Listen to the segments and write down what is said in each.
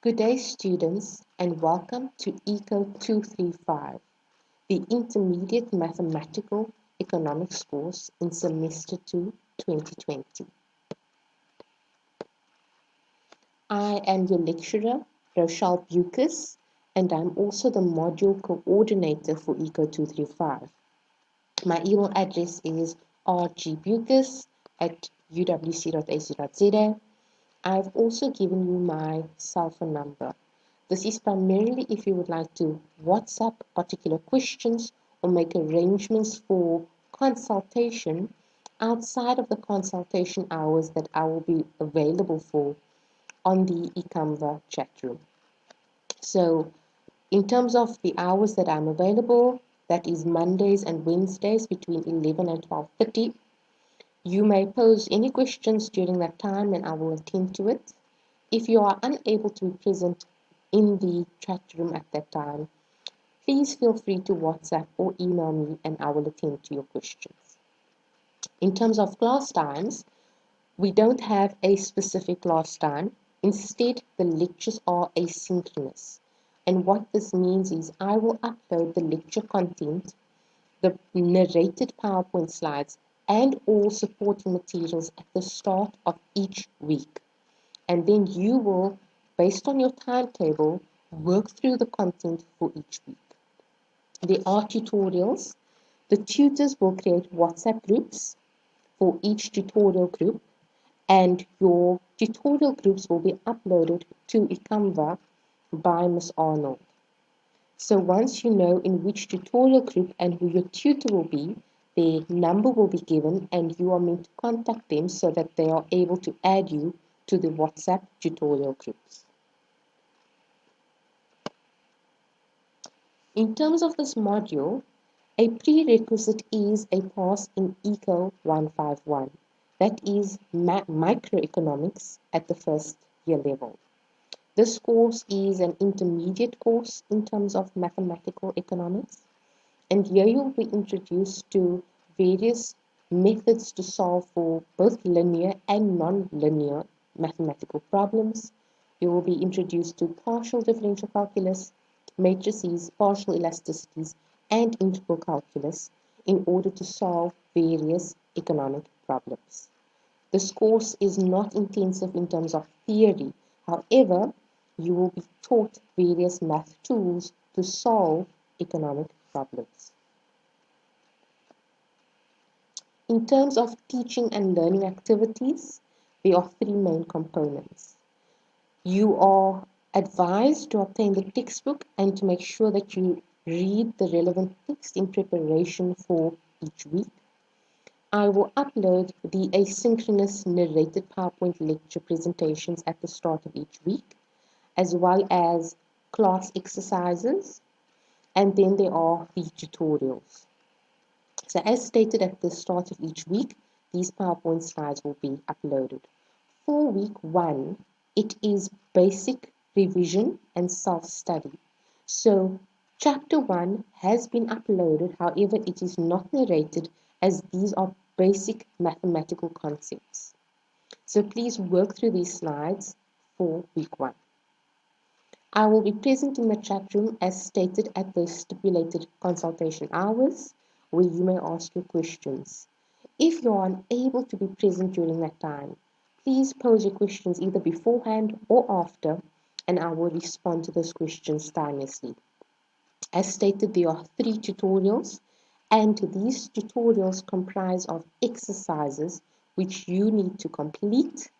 Good day, students, and welcome to ECO235, the Intermediate Mathematical Economics course in Semester 2, 2020. I am your lecturer, Rochelle Bucas, and I'm also the module coordinator for ECO235. My email address is rgbucas@uwc.ac.za. I've also given you my cell phone number. This is primarily if you would like to WhatsApp particular questions or make arrangements for consultation outside of the consultation hours that I will be available for on the eCanva chat room. So in terms of the hours that I'm available, that is Mondays and Wednesdays between 11 and 12:30. You may pose any questions during that time and I will attend to it. If you are unable to be present in the chat room at that time, please feel free to WhatsApp or email me and I will attend to your questions. In terms of class times, we don't have a specific class time. Instead, the lectures are asynchronous. And what this means is I will upload the lecture content, the narrated PowerPoint slides, and all supporting materials at the start of each week. And then you will, based on your timetable, work through the content for each week. There are tutorials. The tutors will create WhatsApp groups for each tutorial group, and your tutorial groups will be uploaded to eCanva by Ms. Arnold. So once you know in which tutorial group and who your tutor will be, their number will be given and you are meant to contact them so that they are able to add you to the WhatsApp tutorial groups. In terms of this module, a prerequisite is a pass in ECO 151, that is microeconomics at the first year level. This course is an intermediate course in terms of mathematical economics, and here you'll be introduced to various methods to solve for both linear and non-linear mathematical problems. You will be introduced to partial differential calculus, matrices, partial elasticities, and integral calculus in order to solve various economic problems. This course is not intensive in terms of theory. However, you will be taught various math tools to solve economic problems. In terms of teaching and learning activities, there are three main components. You are advised to obtain the textbook and to make sure that you read the relevant text in preparation for each week. I will upload the asynchronous narrated PowerPoint lecture presentations at the start of each week, as well as class exercises, and then there are the tutorials. So as stated at the start of each week, these PowerPoint slides will be uploaded. For week 1, it is basic revision and self-study. So chapter 1 has been uploaded, however, it is not narrated as these are basic mathematical concepts. So please work through these slides for week 1. I will be present in the chat room as stated at the stipulated consultation hours, where you may ask your questions. If you are unable to be present during that time, please pose your questions either beforehand or after, and I will respond to those questions timelessly. As stated, there are 3 tutorials, and these tutorials comprise of exercises which you need to complete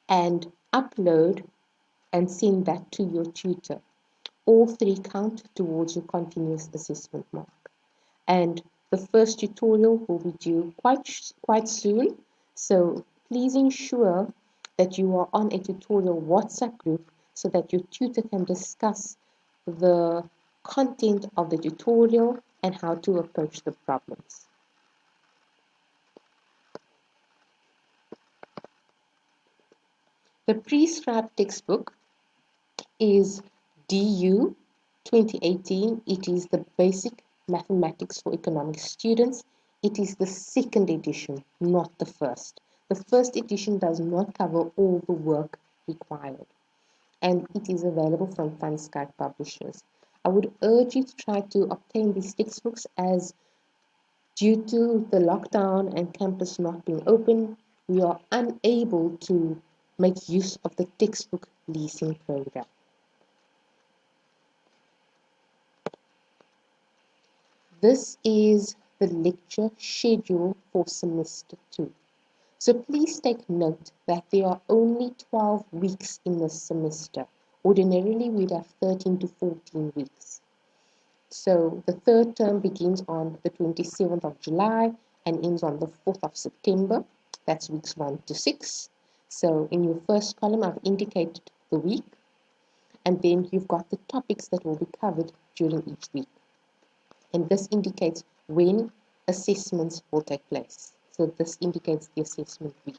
and upload and send that to your tutor. All 3 count towards your continuous assessment mark. And the first tutorial will be due quite soon, so please ensure that you are on a tutorial WhatsApp group so that your tutor can discuss the content of the tutorial and how to approach the problems. The prescribed textbook is DU 2018. It is the Basic Mathematics for Economics Students. It is the 2nd edition, not the 1st. The 1st edition does not cover all the work required. and it is available from FunSky Publishers. I would urge you to try to obtain these textbooks as due to the lockdown and campus not being open, we are unable to make use of the textbook leasing program. This is the lecture schedule for semester 2. So please take note that there are only 12 weeks in this semester. Ordinarily, we'd have 13 to 14 weeks. So the third term begins on the 27th of July and ends on the 4th of September. That's weeks 1 to 6. So in your first column, I've indicated the week, and then you've got the topics that will be covered during each week. And this indicates when assessments will take place. So this indicates the assessment week.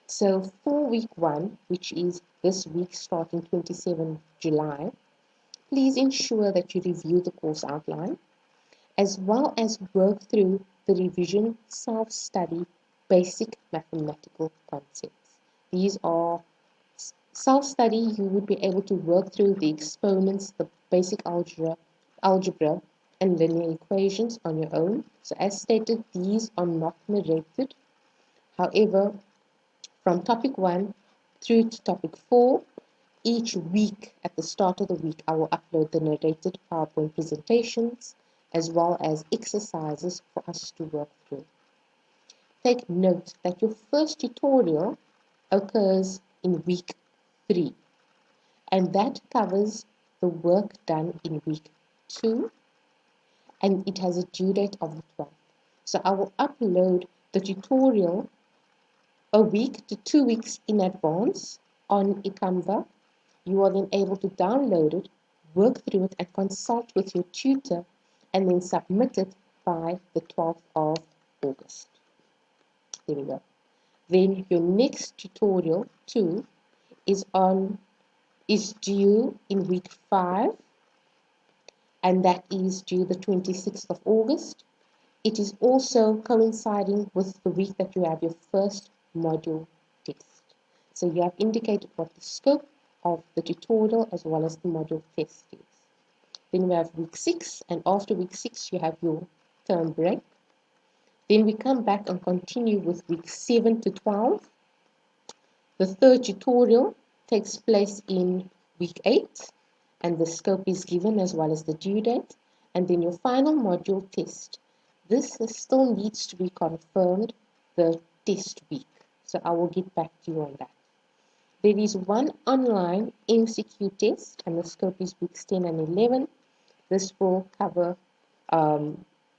So for week 1, which is this week starting 27 July, please ensure that you review the course outline as well as work through the revision self-study basic mathematical concepts. These are self-study. You would be able to work through the exponents, the basic algebra and linear equations on your own. So as stated, these are not narrated. However, from topic 1 through to topic 4, each week, at the start of the week, I will upload the narrated PowerPoint presentations as well as exercises for us to work through. Take note that your first tutorial occurs in week 3, and that covers the work done in week 2, and it has a due date of the 12th. So I will upload the tutorial a week to 2 weeks in advance on eCanva. You are then able to download it, work through it, and consult with your tutor, and then submit it by the 12th of August. There we go. Then your next tutorial 2 is due in week 5, and that is due the 26th of August. It is also coinciding with the week that you have your first module test. So you have indicated what the scope of the tutorial as well as the module test is. Then we have week 6, and after week 6 you have your term break. Then we come back and continue with week 7 to 12. The third tutorial takes place in week 8, and the scope is given as well as the due date. And then your final module test. This still needs to be confirmed, the test week. So I will get back to you on that. There is one online MCQ test, and the scope is weeks 10 and 11. This will cover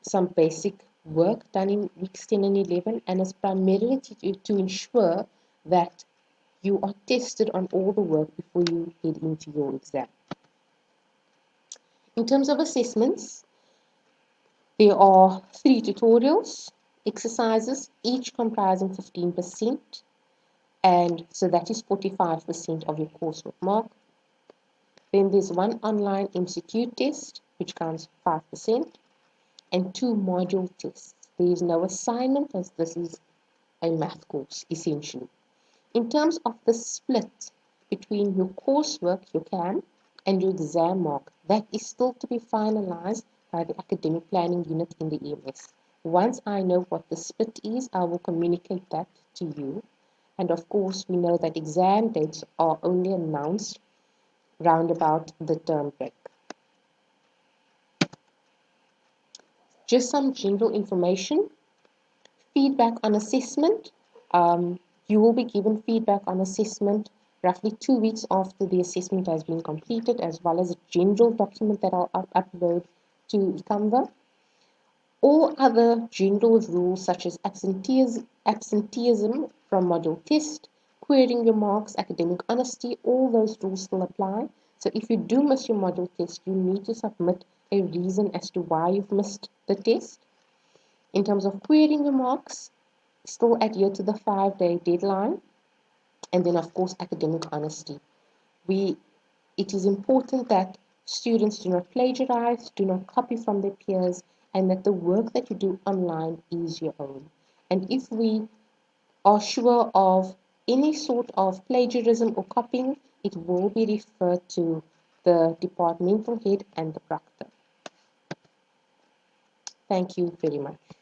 some basic work done in weeks 10 and 11, and is primarily to ensure that you are tested on all the work before you head into your exam. In terms of assessments, there are 3 tutorials, exercises, each comprising 15%, and so that is 45% of your coursework mark. Then there's one online MCQ test, which counts 5%, and 2 module tests. There is no assignment, as this is a math course, essentially. In terms of the split between your coursework, your CAM, and your exam mark, that is still to be finalized by the academic planning unit in the EMS. Once I know what the split is, I will communicate that to you. And of course, we know that exam dates are only announced round about the term break. Just some general information. Feedback on assessment. You will be given feedback on assessment roughly 2 weeks after the assessment has been completed, as well as a general document that I'll upload to eCanva. All other general rules such as absenteeism from module test, querying your marks, academic honesty, all those rules still apply. So if you do miss your module test, you need to submit a reason as to why you've missed the test. In terms of querying your marks, still adhere to the 5-day deadline. And then, of course, academic honesty. It is important that students do not plagiarize, do not copy from their peers, and that the work that you do online is your own. And if we are sure of any sort of plagiarism or copying, it will be referred to the departmental head and the proctor. Thank you very much.